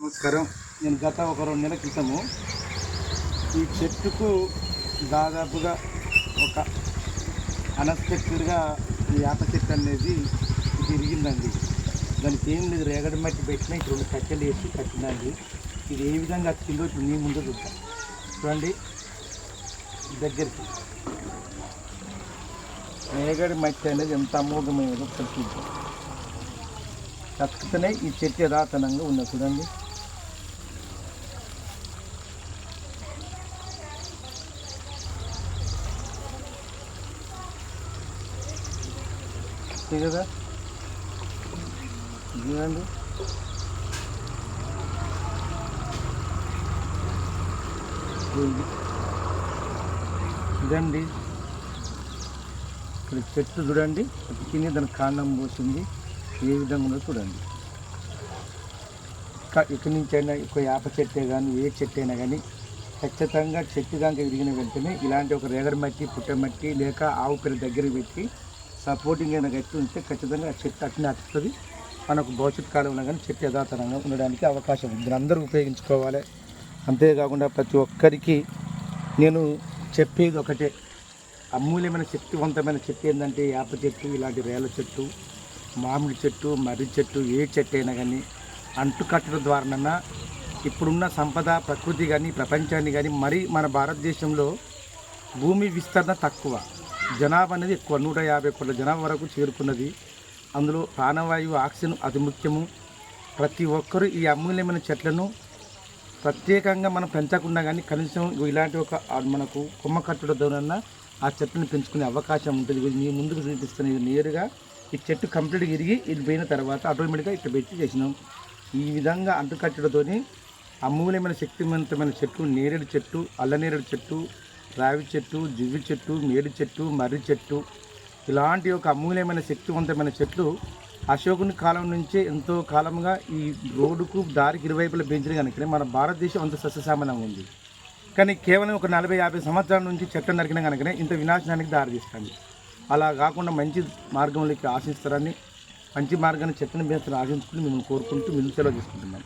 నమస్కారం. నేను గత ఒక 2 నెలల క్రితము ఈ చెట్టుకు దాదాపుగా ఒక అన్ఎక్స్పెక్టెడ్గా ఈ వేప చెట్టు అనేది ఇది ఇరిగిందండి. దానికి ఏం లేదు, రేగడి మట్టి పెట్టినా ఇక్కడ 2 కట్టెలు వేసి కట్టినండి. ఇది ఏ విధంగా వచ్చిందో ఇప్పుడు మీ ముందు చూద్దాం. చూడండి దగ్గరికి. రేగడి మట్టి అనేది ఎంత అమోఘమైనదో చూద్దాం. కక్కుతూనే ఈ చెట్టు యథాతనంగా ఉన్నది చూడండి. కదా చూడండి, ఇదండి ఇక్కడ చెట్టు చూడండి. కింద దాని కాండం పోసింది ఏ విధంగా ఉందో చూడండి. ఇక్కడి నుంచి అయినా ఒక వేప చెట్టే కానీ ఏ చెట్టు అయినా కానీ ఖచ్చితంగా చెట్టు దాకా ఎదిగిన వెంటనే ఇలాంటి ఒక రేగడి మట్టి, పుట్టమట్టి లేక ఆవు పిల్ల దగ్గరికి పెట్టి సపోర్టింగ్ అయినా గట్టి ఉంటే ఖచ్చితంగా ఆ చెట్టు అట్నే అట్టుతుంది. మనకు భవిష్యత్ కాలంలో కానీ చెట్టు యథాతనంగా ఉండడానికి అవకాశం ఉంది. దీన్ని అందరూ ఉపయోగించుకోవాలి. అంతేకాకుండా ప్రతి ఒక్కరికి నేను చెప్పేది ఒకటే, అమూల్యమైన శక్తివంతమైన చెట్టు ఏంటంటే వేప చెట్టు, ఇలాంటి రేల చెట్టు, మామిడి చెట్టు, మర్రి చెట్టు, ఏ చెట్టు అయినా కానీ అంటుకట్టడం ద్వారానన్నా ఇప్పుడున్న సంపద ప్రకృతి కానీ ప్రపంచాన్ని కానీ మరి మన భారతదేశంలో భూమి విస్తరణ తక్కువ, జనాభా అనేది ఎక్కువ, 150 కోట్ల జనాభా వరకు చేరుకున్నది. అందులో ప్రాణవాయువు ఆక్సిజన్ అతి ముఖ్యము. ప్రతి ఒక్కరూ ఈ అమూల్యమైన చెట్లను ప్రత్యేకంగా మనం పెంచకుండా కానీ కనీసం ఇలాంటి ఒక మనకు కొమ్మ కట్టడం ద్వారా ఆ చెట్టును పెంచుకునే అవకాశం ఉంటుంది. మీ ముందుకు చూపిస్తున్న ఇది నేరుగా ఈ చెట్టు కంప్లీట్గా ఇరిగి ఇది పోయిన తర్వాత ఆటోమేటిక్గా ఇట్లా పెట్టి చేసినాం. ఈ విధంగా అంటుకట్టడంతో అమూల్యమైన శక్తివంతమైన చెట్లు నేరేడు చెట్టు, అల్లనేరేడు చెట్టు, రావి చెట్టు, జివ్వి చెట్టు, మేడి చెట్టు, మర్రి చెట్టు, ఇలాంటి ఒక అమూల్యమైన శక్తివంతమైన చెట్లు అశోకుని కాలం నుంచే ఎంతో కాలంగా ఈ రోడ్డుకు దారికి ఇరువైపులా పెంచిన కనుకనే మన భారతదేశం అంత సస్యశ్యామలంగా ఉంది. కానీ కేవలం ఒక 40-50 సంవత్సరాల నుంచి చెట్లు నరికిన కనుకనే ఇంత వినాశనానికి దారితీస్తుంది. అలా కాకుండా మంచి మార్గంలోకి ఆశిస్తారని, మంచి మార్గాన్ని చెట్లను పెంచాలని ఆశించుకుని మిమ్మల్ని కోరుకుంటూ ముందు సెలవు తీసుకుంటున్నాను.